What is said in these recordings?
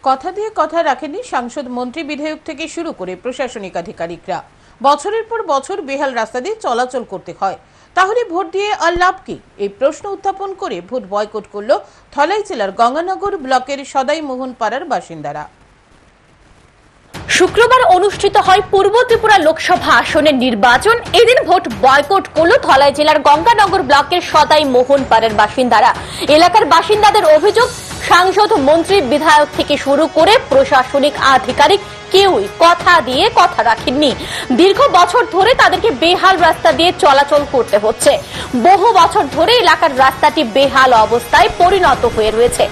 কথা দিয়ে কথা রাখেননি সাংসদ, মন্ত্রী, বিধায়ক থেকে শুরু করে প্রশাসনিক আধিকারিকরা। বছরের পর বছর বেহাল রাস্তা দিয়ে চলাচল করতে হয়, তাহলে ভোট দিয়ে আর লাভ কি? এই প্রশ্ন উত্থাপন করে ভোট বয়কট করল ধলাই জেলার গঙ্গানগর ব্লকের সদাই মোহন পাড়ার বাসিন্দারা। শুক্রবার অনুষ্ঠিত হয় পূর্ব ত্রিপুরা লোকসভা আসনের নির্বাচন। এদিন ভোট বয়কট করল ধলাই জেলার গঙ্গানগর ব্লকের সদাই মোহন পাড়ার বাসিন্দারা। এলাকার বাসিন্দাদের অভিযোগ, সাংসদ, মন্ত্রী, বিধায়ক থেকে শুরু করে প্রশাসনিক আধিকারিক কেউই কথা দিয়ে কথা রাখেননি। দীর্ঘ বছর ধরে তাদেরকে বেহাল রাস্তা দিয়ে চলাচল করতে হচ্ছে। বহু বছর ধরে এলাকার রাস্তাটি বেহাল অবস্থায় পরিণত হয়ে রয়েছে।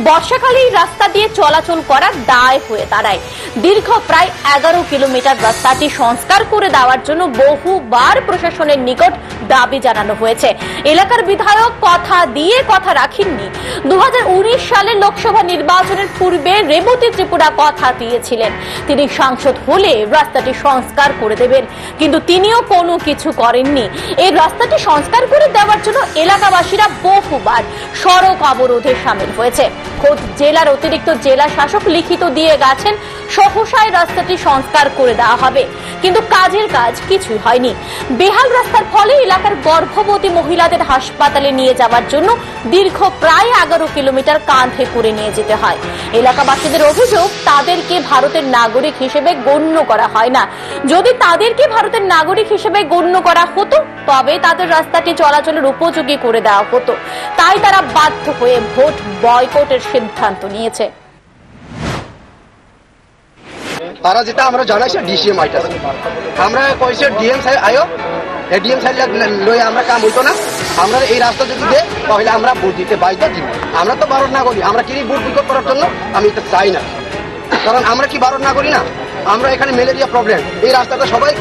বর্ষাকালে এই রাস্তা দিয়ে চলাচল করার দায় হয়ে দাঁড়ায়। দীর্ঘ প্রায় 11 কিলোমিটার রাস্তাটি সংস্কার করে দেওয়ার জন্য বহুবার প্রশাসনের নিকট দাবি জানানো হয়েছে। এলাকার বিধায়ক কথা দিয়ে কথা রাখেননি। 2019 সালে লোকসভা নির্বাচনের পূর্বে রেবতী ত্রিপুরা কথা দিয়েছিলেন তিনি সাংসদ হলে রাস্তাটি সংস্কার করে দেবেন, কিন্তু তিনিও কোনো কিছু করেননি। এই রাস্তাটি সংস্কার করে দেওয়ার জন্য এলাকাবাসীরা বহুবার সড়ক অবরোধে সামিল হয়েছে। খোদ জেলার অতিরিক্ত জেলা শাসক লিখিত দিয়ে গেছেন সহসায় রাস্তাটি সংস্কার করে দেওয়া হবে, কিন্তু কাজের কাজ কিছুই হয়নি। বেহাল রাস্তার ফলে এলাকার গর্ভবতী মহিলাদের হাসপাতালে নিয়ে যাওয়ার জন্য দীর্ঘ প্রায় 11 কিলোমিটার কাঁধে করে নিয়ে যেতে হয়। এলাকাবাসীদের অভিযোগ, তাদেরকে ভারতের নাগরিক হিসেবে গণ্য করা হয় না। যদি তাদেরকে ভারতের নাগরিক হিসেবে গণ্য করা হতো তবে তাদের রাস্তাটি চলাচলের উপযোগী করে দেওয়া হতো। তাই তারা বাধ্য হয়ে ভোট বয়কটের সিদ্ধান্ত নিয়েছে। তারা যেটা আমরা জানাইছে ডিসিএম আইতাছে, আমরা কইছে ডিএম সাহেব আয়ো, এডিএম সাহেব লই আমরা কাম হইতো না। আমরা এই রাস্তা যদি দে তাহলে আমরা ভোট দিতে বাধ্য দিব। আমরা তো ভারত নাগরিক, আমরা কি ভোট বয়কট করার জন্য আমি এটা চাই না, কারণ আমরা কি ভারত নাগরিক না? আমরা এখানে ম্যালেরিয়া প্রবলেম, এই রাস্তাটা সবাই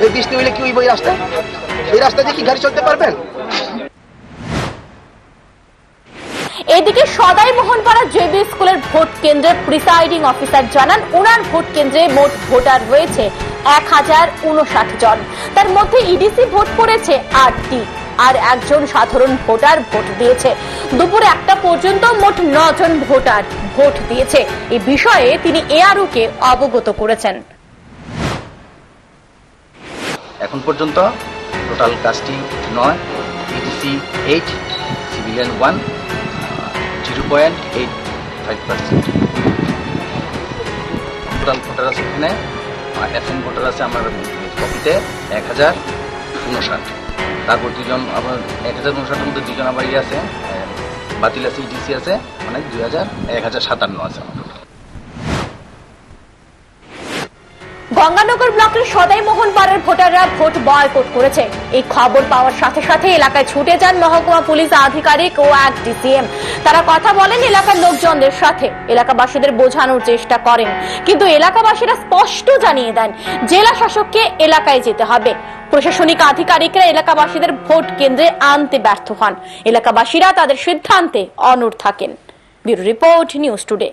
এই বৃষ্টি হইলে কি হইব? এই রাস্তা দিয়ে কি গাড়ি চলতে পারবেন? এদিকে সদাই মোহনপাড়া জেবি স্কুলের ভোট কেন্দ্রের প্রিসাইডিং অফিসার জানান, ওনার ভোট কেন্দ্রে মোট ভোটার রয়েছে 1059 জন। তার মধ্যে ইডিসি ভোট পড়েছে 8টি, আর একজন সাধারণ ভোটার ভোট দিয়েছে। দুপুর 1টা পর্যন্ত মোট 9 জন ভোটার ভোট দিয়েছে। এই বিষয়ে তিনি এআরওকে অবগত করেছেন। এখন পর্যন্ত total casting 9, EDC 8, civilian 1, 0.85%। Total voter আছে এখানে, এফএন ভোটার আছে আমার কপিতে 1059। তারপর দুজন আবার 1059-এর মধ্যে দুজন আবার ইয়ে আছে, বাতিল আছে, ইডিসি আছে, মানে 1057 আছে আমার। গঙ্গানগর ব্লকের সদাই মোহন পাড়ার ভোটাররা ভোট বয়কট করেছে। এই খবর পাওয়ার সাথে সাথে এলাকায় ছুটে যান মহকুমা পুলিশ আধিকারিক ও এক ডিসিএম। তারা কথা বলেন এলাকার লোকজনদের সাথে, এলাকাবাসীদের বোঝানোর চেষ্টা করেন, কিন্তু এলাকাবাসীরা স্পষ্ট জানিয়ে দেন জেলা শাসককে এলাকায় যেতে হবে। প্রশাসনিক আধিকারিকরা এলাকাবাসীদের ভোট কেন্দ্রে আনতে ব্যর্থ হন। এলাকাবাসীরা তাদের সিদ্ধান্তে অনড় থাকেন। Bureau report, news today.